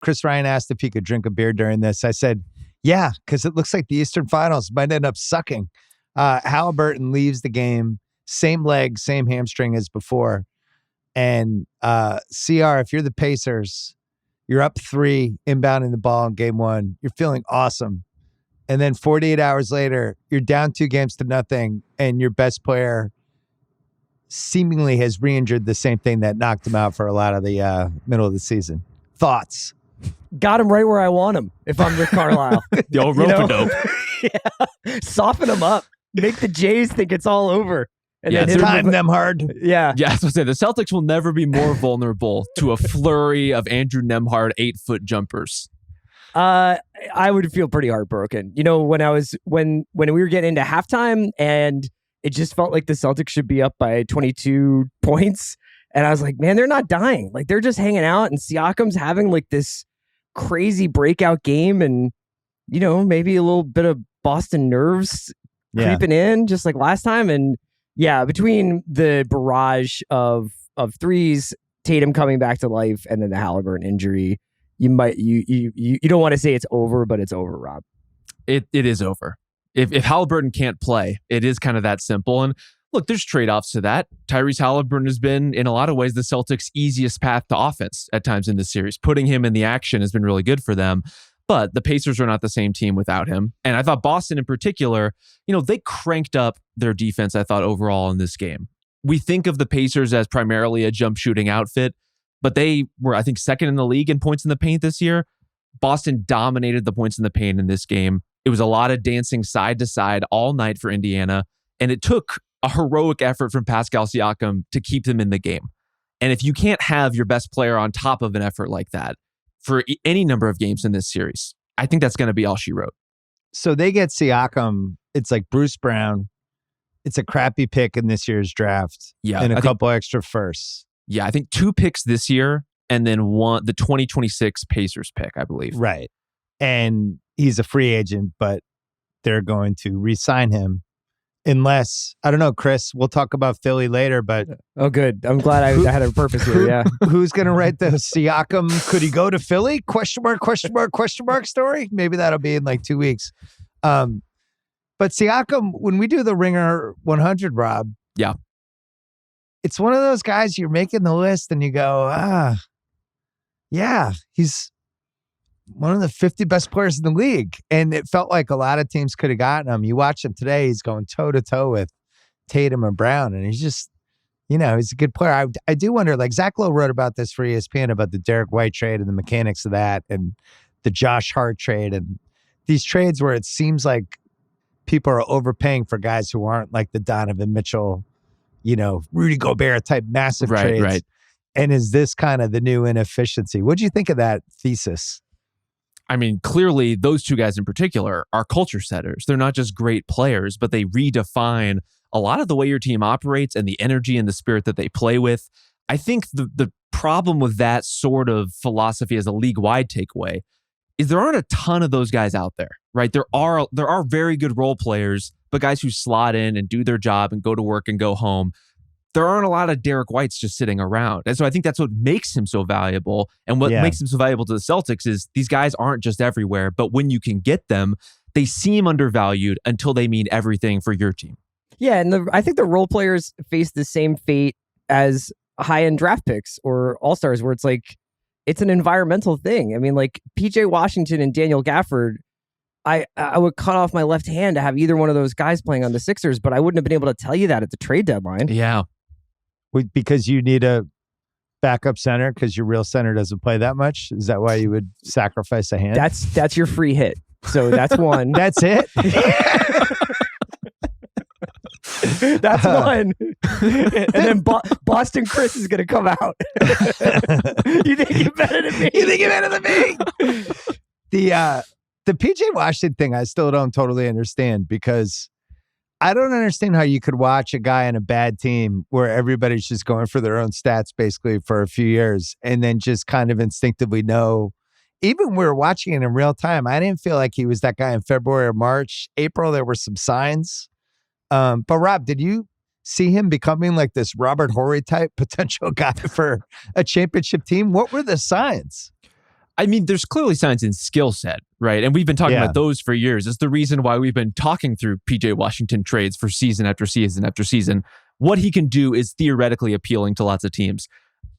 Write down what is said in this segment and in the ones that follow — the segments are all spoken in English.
Chris Ryan asked if he could drink a beer during this. I said, yeah, because it looks like the Eastern Finals might end up sucking. Halliburton leaves the game, same leg, same hamstring as before. And CR, if you're the Pacers, you're up 3, inbounding the ball in game 1. You're feeling awesome. And then 48 hours later, you're down 2-0, and your best player seemingly has re-injured the same thing that knocked him out for a lot of the middle of the season. Thoughts? Got him right where I want him if I'm Rick Carlisle. The old rope-a-dope. Yeah. Soften him up. Make the Jays think it's all over. And then time them hard. Yeah. Yeah, I was going to say, the Celtics will never be more vulnerable to a flurry of Andrew Nembhard 8-foot jumpers. I would feel pretty heartbroken. You know, when we were getting into halftime and it just felt like the Celtics should be up by 22 points. And I was like, man, they're not dying. Like, they're just hanging out, and Siakam's having like this crazy breakout game, and, you know, maybe a little bit of Boston nerves creeping in just like last time. And yeah, between the barrage of threes, Tatum coming back to life, and then the Halliburton injury, you don't want to say it's over, but it's over, Rob. It is over. If Halliburton can't play, it is kind of that simple. And look, there's trade-offs to that. Tyrese Halliburton has been, in a lot of ways, the Celtics' easiest path to offense at times in this series. Putting him in the action has been really good for them. But the Pacers are not the same team without him. And I thought Boston in particular, you know, they cranked up their defense, I thought, overall in this game. We think of the Pacers as primarily a jump shooting outfit, but they were, I think, second in the league in points in the paint this year. Boston dominated the points in the paint in this game. It was a lot of dancing side to side all night for Indiana. And it took a heroic effort from Pascal Siakam to keep them in the game. And if you can't have your best player on top of an effort like that for any number of games in this series, I think that's going to be all she wrote. So they get Siakam. It's like Bruce Brown. It's a crappy pick in this year's draft. Yeah, and a couple extra firsts. Yeah, I think 2 picks this year and then the 2026 Pacers pick, I believe. Right. And he's a free agent, but they're going to re-sign him. Unless, I don't know, Chris, we'll talk about Philly later, but... Oh, good. I'm glad I had a purpose here, yeah. Who's going to write the Siakam, could he go to Philly? Question mark story? Maybe that'll be in like 2 weeks. But Siakam, when we do the Ringer 100, Rob... Yeah. It's one of those guys, you're making the list and you go, yeah, he's one of the 50 best players in the league. And it felt like a lot of teams could have gotten him. You watch him today, he's going toe-to-toe with Tatum and Brown. And he's just, you know, he's a good player. I do wonder, like Zach Lowe wrote about this for ESPN, about the Derek White trade and the mechanics of that, and the Josh Hart trade, and these trades where it seems like people are overpaying for guys who aren't like the Donovan Mitchell, you know, Rudy Gobert type massive trades. Right. And is this kind of the new inefficiency? What do you think of that thesis? I mean, clearly those two guys in particular are culture setters. They're not just great players, but they redefine a lot of the way your team operates and the energy and the spirit that they play with. I think the problem with that sort of philosophy as a league-wide takeaway is there aren't a ton of those guys out there, right? There are very good role players, but guys who slot in and do their job and go to work and go home. There aren't a lot of Derek Whites just sitting around. And so I think that's what makes him so valuable. And what makes him so valuable to the Celtics is these guys aren't just everywhere, but when you can get them, they seem undervalued until they mean everything for your team. Yeah, and I think the role players face the same fate as high-end draft picks or all-stars, where it's like, it's an environmental thing. I mean, like PJ Washington and Daniel Gafford, I would cut off my left hand to have either one of those guys playing on the Sixers, but I wouldn't have been able to tell you that at the trade deadline. Yeah. Because you need a backup center because your real center doesn't play that much? Is that why you would sacrifice a hand? That's your free hit. So that's one. That's it? That's one. And then Boston Chris is going to come out. You think you're better than me? You think you're better than me? The PJ Washington thing, I still don't totally understand, because I don't understand how you could watch a guy on a bad team where everybody's just going for their own stats basically for a few years and then just kind of instinctively know. Even when we were watching it in real time, I didn't feel like he was that guy in February or March. April, there were some signs. But Rob, did you see him becoming like this Robert Horry type potential guy for a championship team? What were the signs? I mean, there's clearly signs in skill set, right? And we've been talking about those for years. It's the reason why we've been talking through PJ Washington trades for season after season after season. What he can do is theoretically appealing to lots of teams.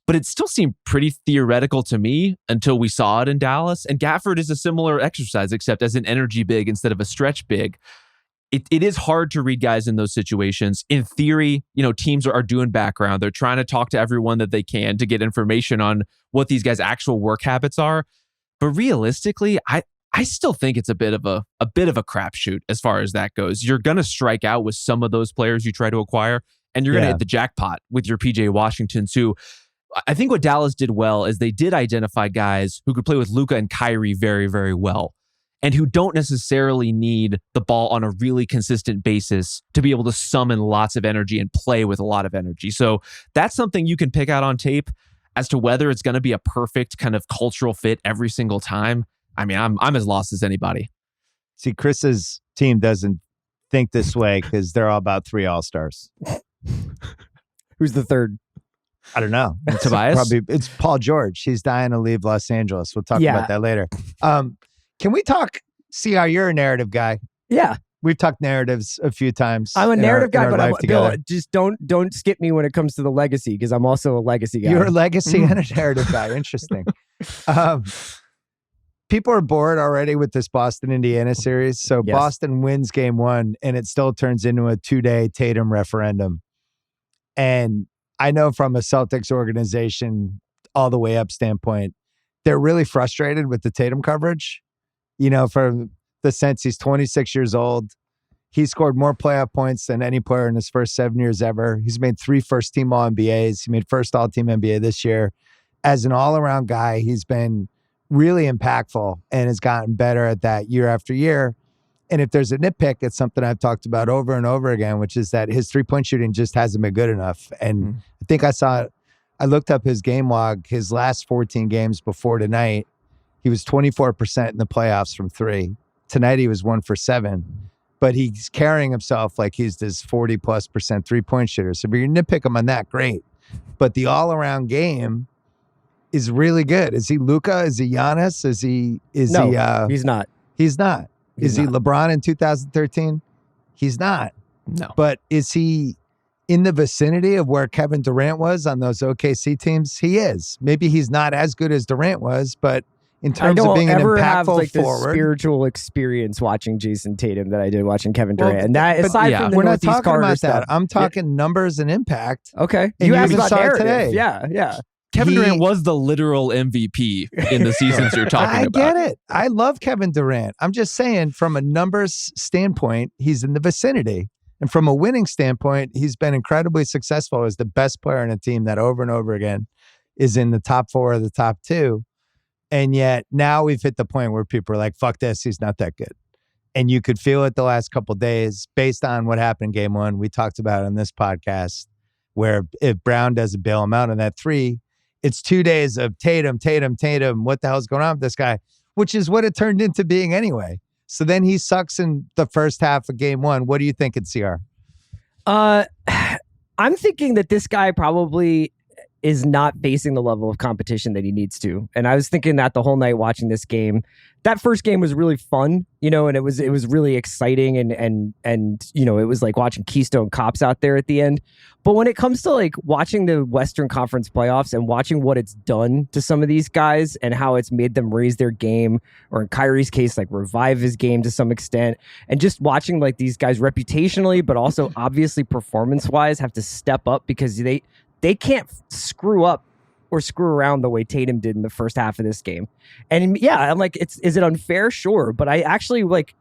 But it still seemed pretty theoretical to me until we saw it in Dallas. And Gafford is a similar exercise, except as an energy big instead of a stretch big. It is hard to read guys in those situations. In theory, teams are doing background. They're trying to talk to everyone that they can to get information on what these guys' actual work habits are. But realistically, I still think it's a bit of a crapshoot as far as that goes. You're going to strike out with some of those players you try to acquire, and you're going to hit the jackpot with your PJ Washingtons, who I think what Dallas did well is they did identify guys who could play with Luka and Kyrie very, very well, and who don't necessarily need the ball on a really consistent basis to be able to summon lots of energy and play with a lot of energy. So that's something you can pick out on tape. As to whether it's going to be a perfect kind of cultural fit every single time, I mean, I'm as lost as anybody. See, Chris's team doesn't think this way because they're all about 3 All-Stars. Who's the third? I don't know. Tobias? It's Paul George. He's dying to leave Los Angeles. We'll talk about that later. Can we talk? See how you're a narrative guy. Yeah. We've talked narratives a few times. I'm a narrative guy, but Bill, just don't skip me when it comes to the legacy, because I'm also a legacy guy. You're a legacy and a narrative guy. Interesting. People are bored already with this Boston-Indiana series. So Boston wins game 1, and it still turns into a 2-day Tatum referendum. And I know from a Celtics organization all the way up standpoint, they're really frustrated with the Tatum coverage. From the sense he's 26 years old. He scored more playoff points than any player in his first 7 years ever. He's made 3 first-team All-NBAs. He made first All-Team NBA this year. As an all-around guy, he's been really impactful and has gotten better at that year after year. And if there's a nitpick, it's something I've talked about over and over again, which is that his three-point shooting just hasn't been good enough. And I think I looked up his game log, his last 14 games before tonight. He was 24% in the playoffs from 3. Tonight he was 1 for 7. But he's carrying himself like he's this 40+% three-point shooter. So if you nitpick him on that, great. But the all-around game is really good. Is he Luka? Is he Giannis? He's not. He's not. Is he LeBron in 2013? He's not. No. But is he in the vicinity of where Kevin Durant was on those OKC teams? He is. Maybe he's not as good as Durant was, but in terms of being an impactful have like forward, the spiritual experience watching Jayson Tatum that I did watching Kevin Durant. And that aside from the we're not Northeast talking Carter about stuff, that. I'm talking numbers and impact. Okay. And You you asked even about saw it narrative. today. Yeah. Kevin Durant was the literal MVP in the seasons you're talking about. I get it. I love Kevin Durant. I'm just saying from a numbers standpoint, he's in the vicinity. And from a winning standpoint, he's been incredibly successful as the best player in a team that over and over again is in the top 4 or the top 2. And yet now we've hit the point where people are like, fuck this, he's not that good. And you could feel it the last couple of days based on what happened in game 1. We talked about it on this podcast, where if Brown doesn't bail him out on that 3, it's 2 days of Tatum. What the hell's going on with this guy? Which is what it turned into being anyway. So then he sucks in the first half of game 1. What do you think, CR? I'm thinking that this guy probably is not facing the level of competition that he needs to. And I was thinking that the whole night watching this game. That first game was really fun, and it was really exciting and it was like watching Keystone Cops out there at the end. But when it comes to like watching the Western Conference playoffs and watching what it's done to some of these guys and how it's made them raise their game, or in Kyrie's case, like revive his game to some extent, and just watching like these guys reputationally, but also obviously performance-wise have to step up because they can't screw up or screw around the way Tatum did in the first half of this game. And yeah, I'm like, is it unfair? Sure. But I actually like,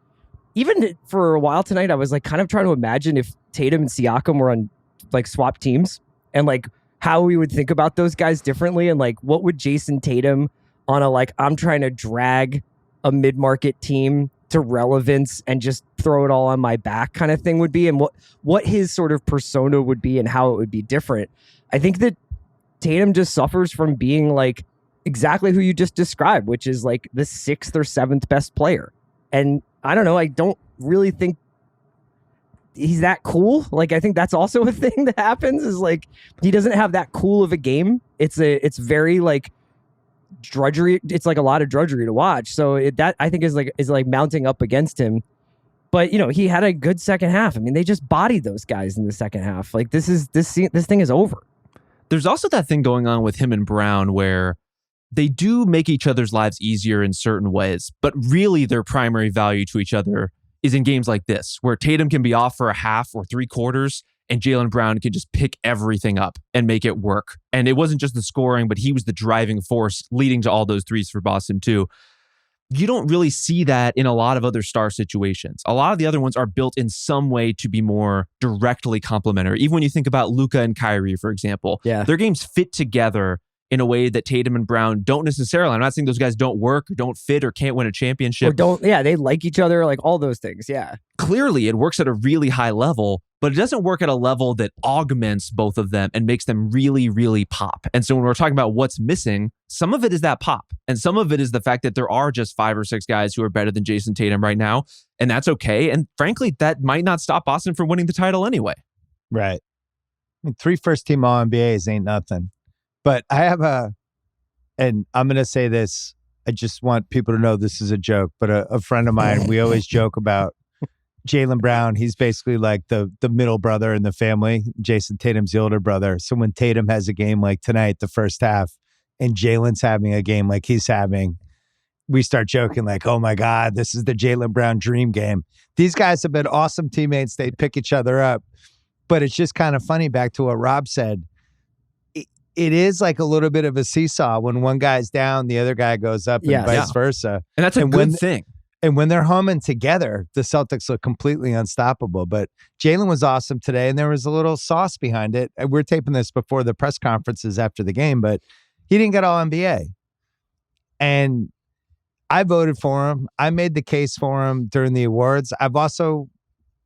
even for a while tonight, I was like kind of trying to imagine if Tatum and Siakam were on like swap teams and like how we would think about those guys differently. And like, what would Jayson Tatum on a, like, I'm trying to drag a mid-market team to relevance and just throw it all on my back kind of thing would be, and what his sort of persona would be and how it would be different. I think that Tatum just suffers from being like exactly who you just described, which is like the 6th or 7th best player. And I don't know, I don't really think he's that cool. Like, I think that's also a thing that happens is like, he doesn't have that cool of a game. It's very like drudgery. It's like a lot of drudgery to watch. So that I think is like mounting up against him. But he had a good second half. I mean, they just bodied those guys in the second half. Like this thing is over. There's also that thing going on with him and Brown where they do make each other's lives easier in certain ways, but really their primary value to each other is in games like this, where Tatum can be off for a half or 3/4, and Jaylen Brown can just pick everything up and make it work. And it wasn't just the scoring, but he was the driving force leading to all those threes for Boston too. You don't really see that in a lot of other star situations. A lot of the other ones are built in some way to be more directly complementary. Even when you think about Luka and Kyrie, for example, their games fit together in a way that Tatum and Brown don't necessarily. I'm not saying those guys don't work or don't fit or can't win a championship. Or they like each other, like all those things, yeah. Clearly, it works at a really high level, but it doesn't work at a level that augments both of them and makes them really, really pop. And so when we're talking about what's missing, some of it is that pop. And some of it is the fact that there are just 5 or 6 guys who are better than Jayson Tatum right now. And that's okay. And frankly, that might not stop Boston from winning the title anyway. Right. I mean, 3 first-team All-NBAs ain't nothing. But I have and I'm going to say this, I just want people to know this is a joke, but a friend of mine, we always joke about Jaylen Brown. He's basically like the middle brother in the family. Jayson Tatum's the older brother. So when Tatum has a game like tonight, the first half, and Jaylen's having a game like he's having, we start joking like, oh my God, this is the Jaylen Brown dream game. These guys have been awesome teammates. They pick each other up. But it's just kind of funny, back to what Rob said. It is like a little bit of a seesaw. When one guy's down, the other guy goes up, and vice versa. And that's a good thing. And when they're humming together, the Celtics look completely unstoppable. But Jaylen was awesome today, and there was a little sauce behind it. We're taping this before the press conferences after the game, but he didn't get All-NBA. And I voted for him. I made the case for him during the awards.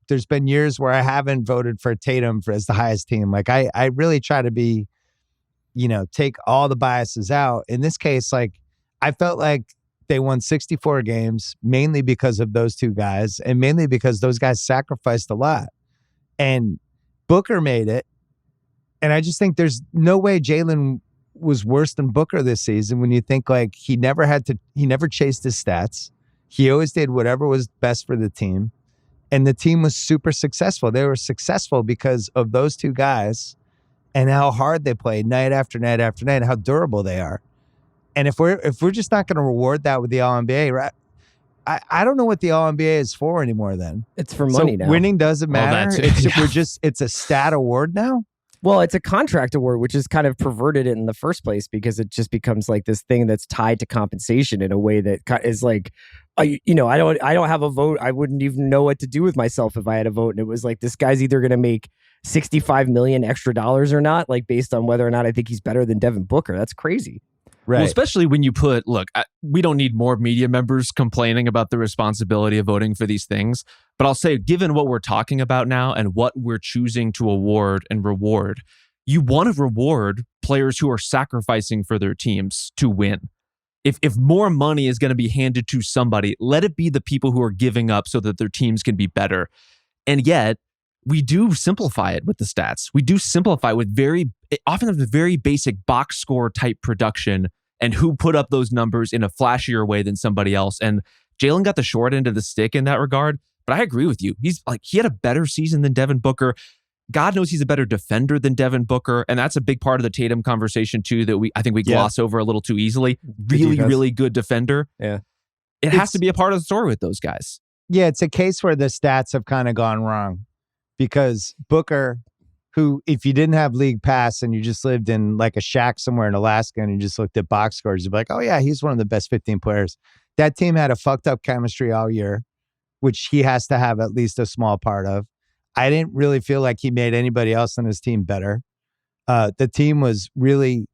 There's been years where I haven't voted for Tatum as the highest team. Like I really try to be, take all the biases out. In this case, like I felt like they won 64 games, mainly because of those 2 guys and mainly because those guys sacrificed a lot. And Booker made it. And I just think there's no way Jaylen was worse than Booker this season when you think like he never chased his stats. He always did whatever was best for the team. And the team was super successful. They were successful because of those 2 guys and how hard they played night after night after night, and how durable they are. And if we're just not going to reward that with the All-NBA, right? I don't know what the All-NBA is for anymore then. It's for money now. Winning doesn't matter. It's a stat award now. Well, it's a contract award, which is kind of perverted it in the first place because it just becomes like this thing that's tied to compensation in a way that is like, I don't have a vote. I wouldn't even know what to do with myself if I had a vote. And it was like, this guy's either going to make $65 million extra or not, like based on whether or not I think he's better than Devin Booker. That's crazy. Right. Well, especially when you we don't need more media members complaining about the responsibility of voting for these things. But I'll say, given what we're talking about now and what we're choosing to award and reward, you want to reward players who are sacrificing for their teams to win. If more money is going to be handed to somebody, let it be the people who are giving up so that their teams can be better. And yet, we do simplify it with the stats. We do simplify with often the very basic box score type production and who put up those numbers in a flashier way than somebody else. And Jaylen got the short end of the stick in that regard. But I agree with you. He had a better season than Devin Booker. God knows he's a better defender than Devin Booker. And that's a big part of the Tatum conversation too that I think we gloss over a little too easily. Really, really good defender. Yeah. It has to be a part of the story with those guys. Yeah, it's a case where the stats have kind of gone wrong. Because Booker, who, if you didn't have league pass and you just lived in like a shack somewhere in Alaska and you just looked at box scores, you'd be like, oh yeah, he's one of the best 15 players. That team had a fucked up chemistry all year, which he has to have at least a small part of. I didn't really feel like he made anybody else on his team better. The team was really,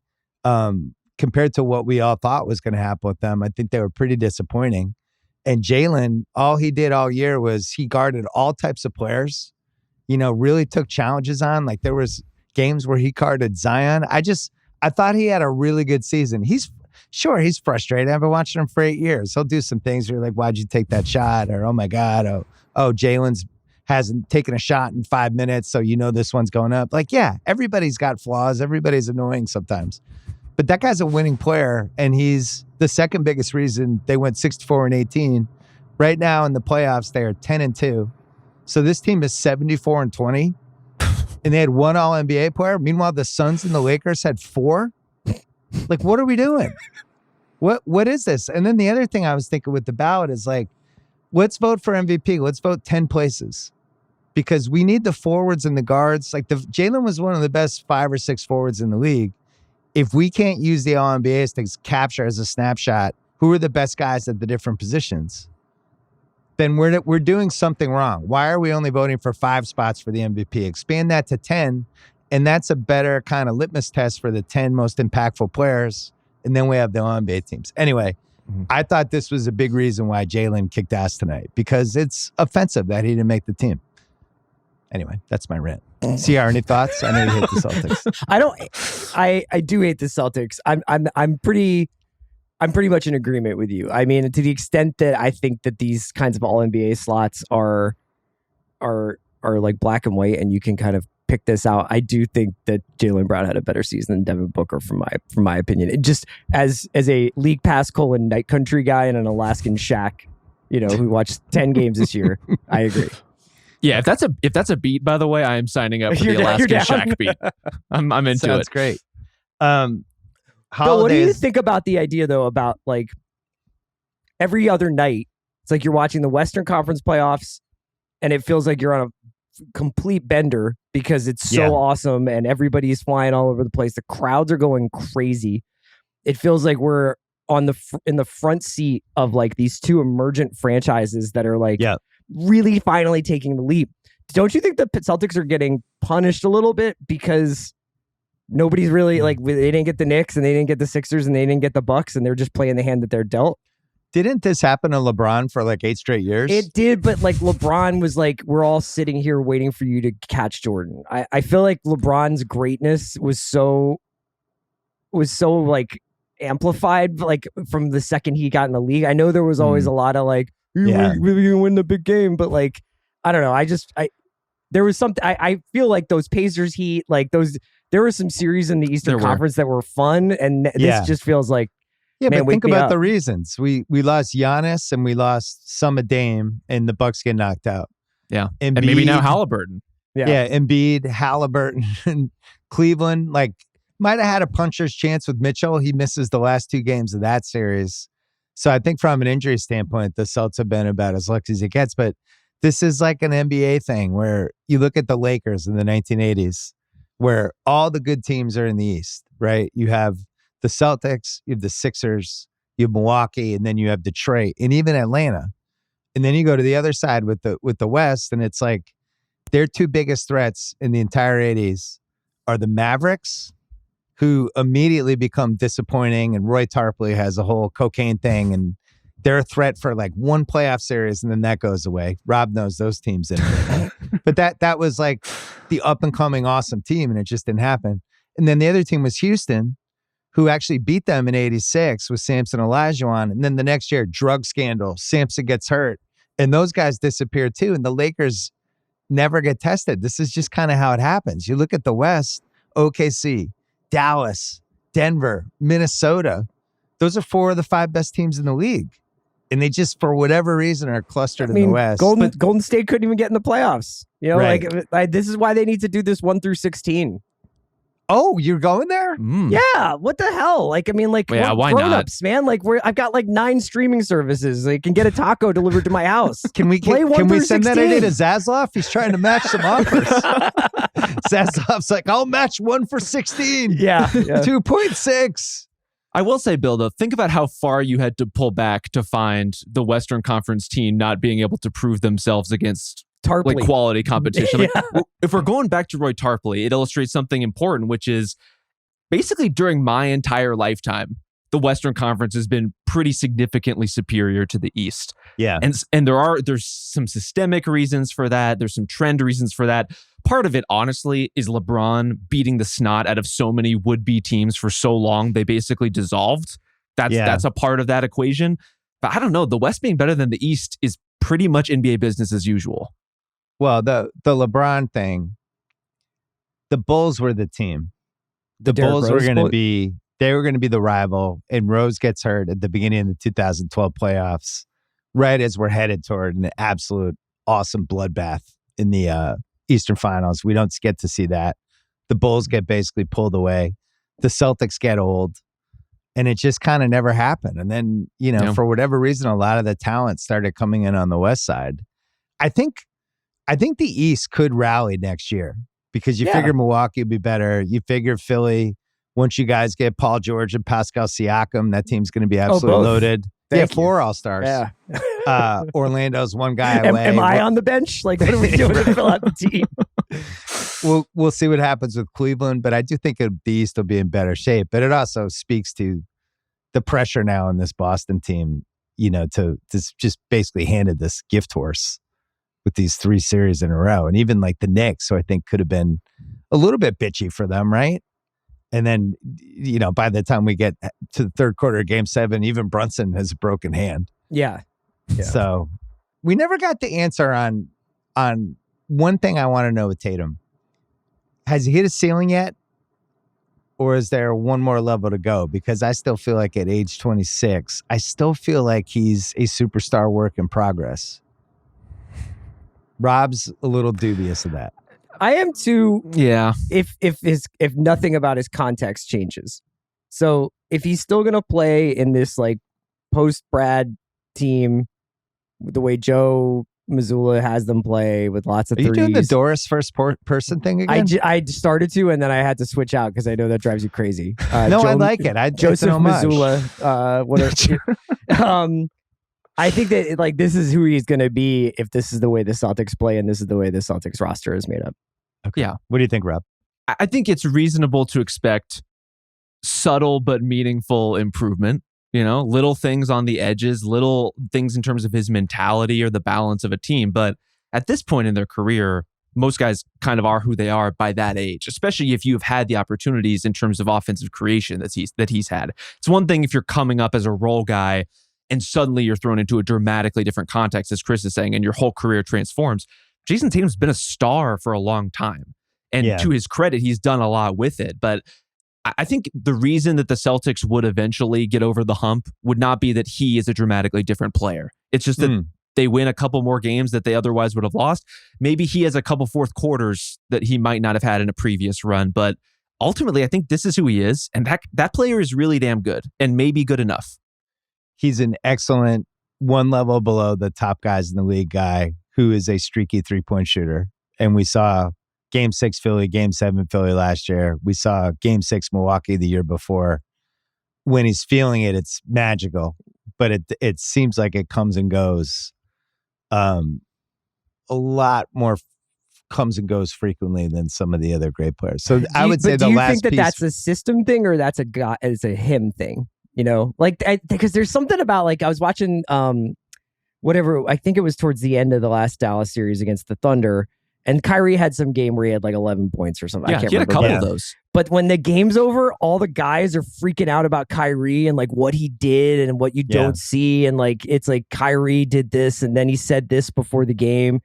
compared to what we all thought was going to happen with them, I think they were pretty disappointing. And Jaylen, all he did all year was he guarded all types of players. Really took challenges on. Like there was games where he guarded Zion. I thought he had a really good season. He's frustrated. I've been watching him for 8 years. He'll do some things where you're like, why'd you take that shot? Or, oh my God. Oh, Jaylen's hasn't taken a shot in 5 minutes. So this one's going up. Like, yeah, everybody's got flaws. Everybody's annoying sometimes. But that guy's a winning player, and he's the second biggest reason they went 64-18. Right now in the playoffs, they are 10-2. So this team is 74-20, and they had one All-NBA player. Meanwhile, the Suns and the Lakers had 4. Like, what are we doing? What is this? And then the other thing I was thinking with the ballot is like, let's vote for MVP. Let's vote 10 places because we need the forwards and the guards. Like Jaylen was one of the best 5 or 6 forwards in the league. If we can't use the All-NBAs to capture as a snapshot who are the best guys at the different positions, then we're doing something wrong. Why are we only voting for 5 spots for the MVP? Expand that to 10, and that's a better kind of litmus test for the 10 most impactful players. And then we have the All-NBA teams. Anyway, I thought this was a big reason why Jaylen kicked ass tonight because it's offensive that he didn't make the team. Anyway, that's my rant. CR, any thoughts? I know you hate the Celtics. I do hate the Celtics. I'm pretty much in agreement with you. I mean, to the extent that I think that these kinds of All-NBA slots are like black and white, and you can kind of pick this out. I do think that Jaylen Brown had a better season than Devin Booker, from my opinion. It just as a League Pass Night Country guy and an Alaskan shack, who watched 10 games this year. I agree. Yeah, if that's a beat, by the way, I am signing up for the Alaskan shack beat. I'm into it. Sounds great. Bill, what do you think about the idea though about like every other night? It's like you're watching the Western Conference playoffs, and it feels like you're on a complete bender because it's so awesome and everybody's flying all over the place. The crowds are going crazy. It feels like we're on in the front seat of like these 2 emergent franchises that are like really finally taking the leap. Don't you think the Celtics are getting punished a little bit because nobody's really like, they didn't get the Knicks and they didn't get the Sixers and they didn't get the Bucks, and they're just playing the hand that they're dealt? Didn't this happen to LeBron for like 8 straight years? It did, but like LeBron was like, we're all sitting here waiting for you to catch Jordan. I feel like LeBron's greatness was so like amplified like from the second he got in the league. I know there was always a lot of like, you're really gonna win the big game, but like, I don't know. There was something. I feel like those Pacers Heat, like those. There were some series in the Eastern Conference that were fun, and this just feels like. Yeah, man, but think about the reasons. We lost Giannis and we lost Summer Dame, and the Bucks get knocked out. Yeah, Embiid, and maybe now Halliburton. Yeah, Embiid, Halliburton, and Cleveland like might have had a puncher's chance with Mitchell. He misses the last 2 games of that series. So I think from an injury standpoint, the Celtics have been about as lucky as it gets. But this is like an NBA thing where you look at the Lakers in the 1980s, where all the good teams are in the East, right? You have the Celtics, you have the Sixers, you have Milwaukee, and then you have Detroit, and even Atlanta. And then you go to the other side with the West, and it's like their 2 biggest threats in the entire 80s are the Mavericks, who immediately become disappointing, and Roy Tarpley has a whole cocaine thing, and they're a threat for like 1 playoff series, and then that goes away. Rob knows those teams in but that was like the up and coming awesome team, and it just didn't happen. And then the other team was Houston, who actually beat them in 86 with Samson Olajuwon. And then the next year, drug scandal, Samson gets hurt, and those guys disappear too. And the Lakers never get tested. This is just kind of how it happens. You look at the West, OKC, Dallas, Denver, Minnesota. Those are 4 of the 5 best teams in the league. And they just, for whatever reason, are clustered in the West. Golden State couldn't even get in the playoffs. Like this is why they need to do this 1 through 16. Oh, you're going there? Yeah. What the hell? Like, I mean, like, yeah, why grown-ups, man. Like, I've got like 9 streaming services. I can get a taco delivered to my house. Can we send that idea to Zaslav? He's trying to match some offers. Zaslav's like, I'll match 1 for 16. Yeah. 2.6. I will say, Bill, though, think about how far you had to pull back to find the Western Conference team not being able to prove themselves against Tarpley. Like quality competition. Like, if we're going back to Roy Tarpley, it illustrates something important, which is basically during my entire lifetime, the Western Conference has been pretty significantly superior to the East. Yeah. And there's some systemic reasons for that. There's some trend reasons for that. Part of it, honestly, is LeBron beating the snot out of so many would-be teams for so long, they basically dissolved. That's a part of that equation. But I don't know. The West being better than the East is pretty much NBA business as usual. Well, the LeBron thing, the Bulls were the team. The Bulls were going to be they were going to be the rival, and Rose gets hurt at the beginning of the 2012 playoffs, right as we're headed toward an absolute awesome bloodbath in the Eastern Finals. We don't get to see that. The Bulls get basically pulled away. The Celtics get old. And it just kind of never happened. And then, for whatever reason, a lot of the talent started coming in on the West side. I think the East could rally next year because you figure Milwaukee would be better. You figure Philly, once you guys get Paul George and Pascal Siakam, that team's going to be absolutely loaded. They have 4 All-Stars. Yeah. Orlando's one guy away. Am I on the bench? Like, what are we doing to fill out the team? We'll see what happens with Cleveland, but I do think the East will be in better shape. But it also speaks to the pressure now in this Boston team, to just basically handed this gift horse with these 3 series in a row. And even like the Knicks, who I think could have been a little bit bitchy for them, right? And then, by the time we get to the third quarter of Game 7, even Brunson has a broken hand. Yeah. So we never got the answer on one thing I want to know with Tatum. Has he hit a ceiling yet? Or is there one more level to go? Because I still feel like at age 26, I still feel like he's a superstar work in progress. Rob's a little dubious of that. I am too. Yeah. If nothing about his context changes. So if he's still gonna play in this like post Brad team, the way Joe Mazzulla has them play with lots of threes. Are you doing the Doris first person thing again? I started to, and then I had to switch out because I know that drives you crazy. No, I like it. Joseph Mazzulla. I think that like this is who he's going to be if this is the way the Celtics play and this is the way the Celtics roster is made up. Okay. Yeah. What do you think, Rob? I think it's reasonable to expect subtle but meaningful improvement. Little things on the edges, little things in terms of his mentality or the balance of a team. But at this point in their career, most guys kind of are who they are by that age, especially if you've had the opportunities in terms of offensive creation that he's had. It's one thing if you're coming up as a role guy and suddenly you're thrown into a dramatically different context, as Chris is saying, and your whole career transforms. Jayson Tatum's been a star for a long time. And to his credit, he's done a lot with it. But I think the reason that the Celtics would eventually get over the hump would not be that he is a dramatically different player. It's just that they win a couple more games that they otherwise would have lost. Maybe he has a couple fourth quarters that he might not have had in a previous run. But ultimately, I think this is who he is. And that player is really damn good and maybe good enough. He's an excellent one level below the top guys in the league guy who is a streaky 3-point shooter. And we saw Game 6 Philly, Game 7 Philly last year. We saw Game 6 Milwaukee the year before. When he's feeling it, it's magical. But it seems like it comes and goes. A lot more comes and goes frequently than some of the other great players. So I would say the last piece. Do you think that's a system thing or that's a him thing? Because there's something about like I was watching whatever, I think it was towards the end of the last Dallas series against the Thunder. And Kyrie had some game where he had like 11 points or something. Yeah, I can't he had remember. a couple of those. But when the game's over, all the guys are freaking out about Kyrie and like what he did and what you don't see. And like, it's like Kyrie did this and then he said this before the game.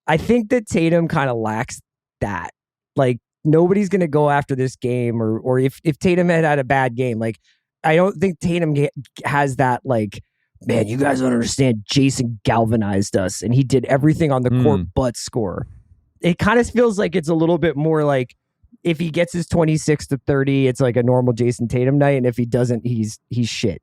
I think that Tatum kind of lacks that. Like nobody's going to go after this game or if Tatum had a bad game, like I don't think Tatum has that like, man, you guys don't understand. Jason galvanized us and he did everything on the court but score. It kind of feels like it's a little bit more like if he gets his 26 to 30, it's like a normal Jayson Tatum night. And if he doesn't, he's shit.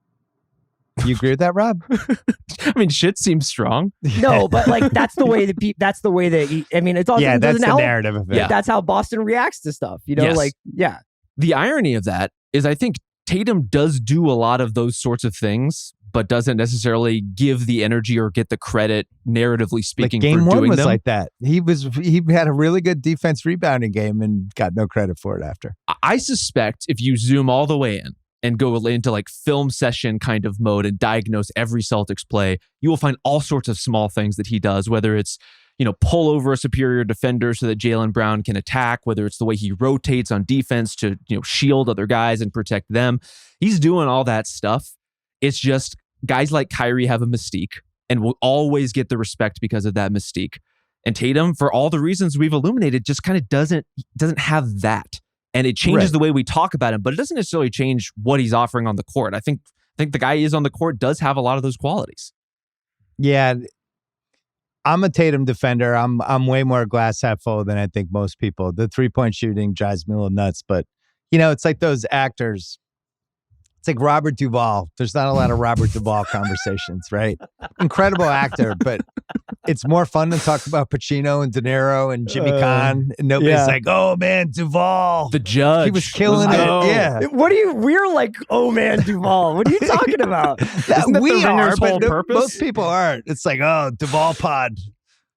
You agree with that, Rob? I mean, shit seems strong. No, but like that's the way that's the way that I mean, it's also that's the narrative of it. Yeah. That's how Boston reacts to stuff. Like, yeah. The irony of that is I think Tatum does do a lot of those sorts of things, but doesn't necessarily give the energy or get the credit, narratively speaking, like game for one doing was them. like that. He had a really good defense rebounding game and got no credit for it after. I suspect if you zoom all the way in and go into like film session kind of mode and diagnose every Celtics play, you will find all sorts of small things that he does, whether it's, pull over a superior defender so that Jaylen Brown can attack, whether it's the way he rotates on defense to, shield other guys and protect them. He's doing all that stuff. It's just guys like Kyrie have a mystique and will always get the respect because of that mystique. And Tatum, for all the reasons we've illuminated, just kind of doesn't have that. and it changes Right. the way we talk about him, but it doesn't necessarily change what he's offering on the court. I think the guy he is on the court does have a lot of those qualities. Yeah, I'm a Tatum defender. I'm way more glass half full than I think most people. The 3-point shooting drives me a little nuts, but it's like those actors. It's like Robert Duvall. There's not a lot of Robert Duvall conversations, right? Incredible actor, but it's more fun to talk about Pacino and De Niro and Jimmy Caan. And nobody's like, oh man, Duvall. The judge. He was killing it. Yeah. We're like, oh man, Duvall. What are you talking about? Isn't that we the are, Ringer's whole but purpose? most people aren't. It's like, oh, Duvall pod.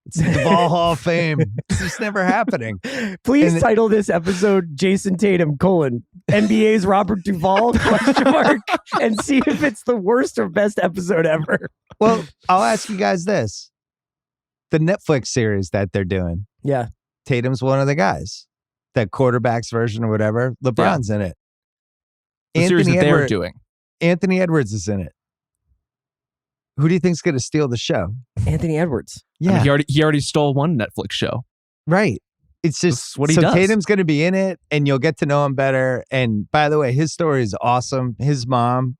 It's the Duvall Hall of Fame. It's just never happening. Please title this episode Jayson Tatum, NBA's Robert Duvall, ? And see if it's the worst or best episode ever. Well, I'll ask you guys this. The Netflix series that they're doing. Yeah. Tatum's one of the guys. That quarterback's version or whatever. LeBron's in it. The series that they're doing. Anthony Edwards is in it. Who do you think's going to steal the show? Anthony Edwards. Yeah. I mean, he already stole one Netflix show. Right. It's just That's what he does. Tatum's going to be in it and you'll get to know him better. And by the way, his story is awesome. His mom,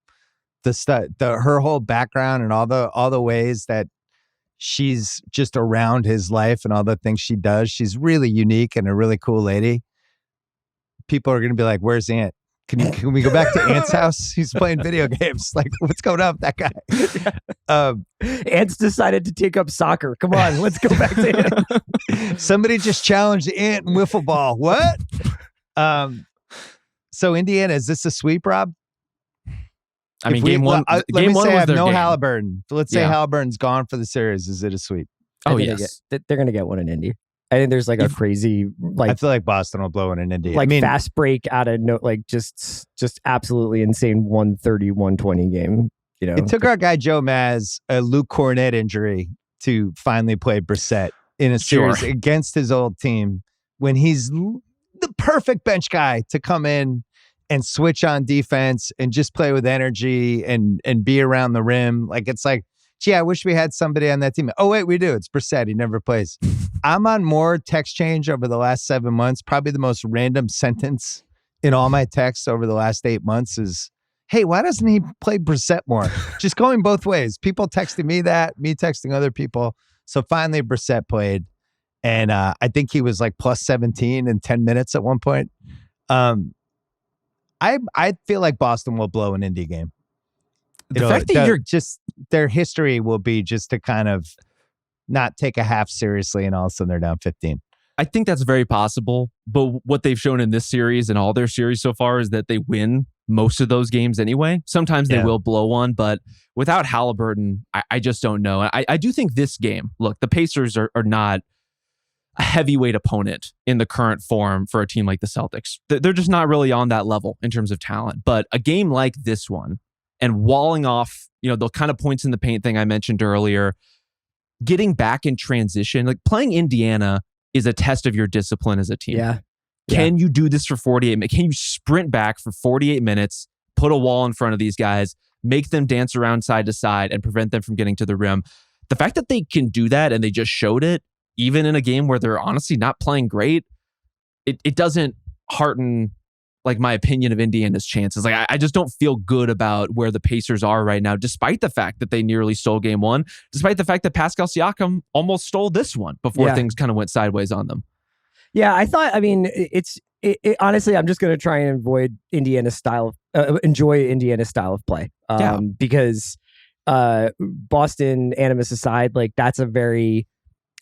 her whole background and all the ways that she's just around his life and all the things she does. She's really unique and a really cool lady. People are going to be like, where's Ant? Can we go back to Ant's house? He's playing video games. Like, what's going on with that guy? Ant's decided to take up soccer. Come on, let's go back to him. Somebody just challenged Ant in wiffle ball. What? So Indiana, is this a sweep, Rob? I mean, game one. Let Game me one say I was have their no game. Halliburton. Let's say Yeah. Halliburton's gone for the series. Is it a sweep? Oh, I think yes. they're going to get one in Indy. I think there's like a crazy, I feel like Boston will blow in Indy. fast break out of just absolutely insane 130, 120 game. It took our guy Joe Maz a Luke Cornett injury to finally play Brissett in a series against his old team when he's the perfect bench guy to come in and switch on defense and just play with energy and be around the rim. Like, it's like, gee, I wish we had somebody on that team. Oh, wait, we do. It's Brissett. He never plays. I'm on more text change over the last 7 months. Probably the most random sentence in all my texts over the last 8 months is, hey, why doesn't he play Brissett more? Just going both ways. People texting me that, me texting other people. So finally, Brissett played. And I think he was like plus 17 in 10 minutes at one point. I feel like Boston will blow an Indy game. The fact that you're just, their history will be just to kind of not take a half seriously and all of a sudden they're down 15. I think that's very possible. But what they've shown in this series and all their series so far is that they win most of those games anyway. Sometimes they will blow one, but without Halliburton, I just don't know. I do think this game, look, the Pacers are not a heavyweight opponent in the current form for a team like the Celtics. They're just not really on that level in terms of talent. But a game like this one, and walling off, the kind of points in the paint thing I mentioned earlier, getting back in transition, like playing Indiana is a test of your discipline as a team. Yeah. Can you do this for 48 minutes? Can you sprint back for 48 minutes, put a wall in front of these guys, make them dance around side to side and prevent them from getting to the rim? The fact that they can do that and they just showed it, even in a game where they're honestly not playing great, it doesn't hearten like my opinion of Indiana's chances. Like I just don't feel good about where the Pacers are right now, despite the fact that they nearly stole game one, despite the fact that Pascal Siakam almost stole this one before things kind of went sideways on them. Yeah, honestly, I'm just going to try and avoid enjoy Indiana's style of play. Because Boston, animus aside, like that's a very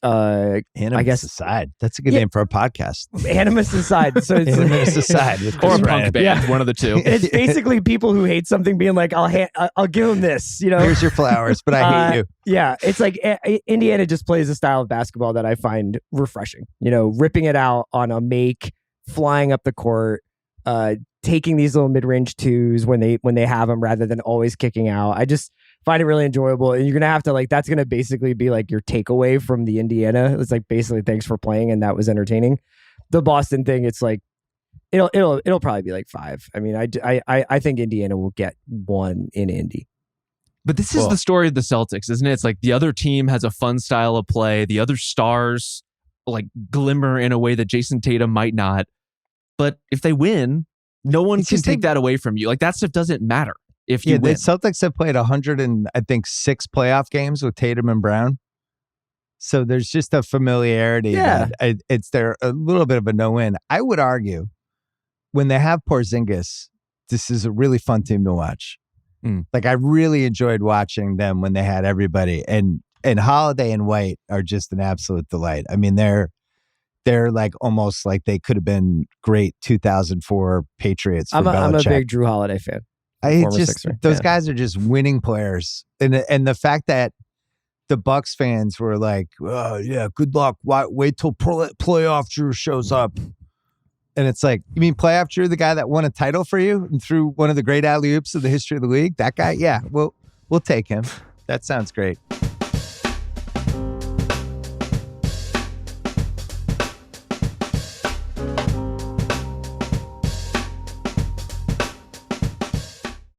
Animus aside. That's a good name for a podcast. Animus aside. So it's Animus aside. Or a punk band, one of the two. It's basically people who hate something being like, I'll give them this, Here's your flowers, but I hate you. Yeah, it's like Indiana just plays a style of basketball that I find refreshing. Ripping it out on a make, flying up the court, taking these little mid-range twos when they have them rather than always kicking out. I just find it really enjoyable, and you're gonna have to that's gonna basically be like your takeaway from the Indiana. It's like basically thanks for playing, and that was entertaining. The Boston thing, it's like it'll probably be like 5. I mean, I think Indiana will get 1 in Indy. But this is the story of the Celtics, isn't it? It's like the other team has a fun style of play. The other stars like glimmer in a way that Jayson Tatum might not. But if they win, no one It's can just take that away from you. Like that stuff doesn't matter if you Yeah, the win. Celtics have played 106 playoff games with Tatum and Brown. So there's just a familiarity that it's there a little bit of a no-win. I would argue when they have Porzingis, this is a really fun team to watch. Like I really enjoyed watching them when they had everybody, and Holiday and White are just an absolute delight. I mean, they're like almost like they could have been great 2004 Patriots. I'm a big Drew Holiday fan. Those guys are just winning players, and the fact that the Bucks fans were like, "Oh yeah, good luck. Wait till playoff Drew shows up." And it's like, you mean playoff Drew, the guy that won a title for you and threw one of the great alley-oops of the history of the league? That guy? Yeah, we'll take him. That sounds great.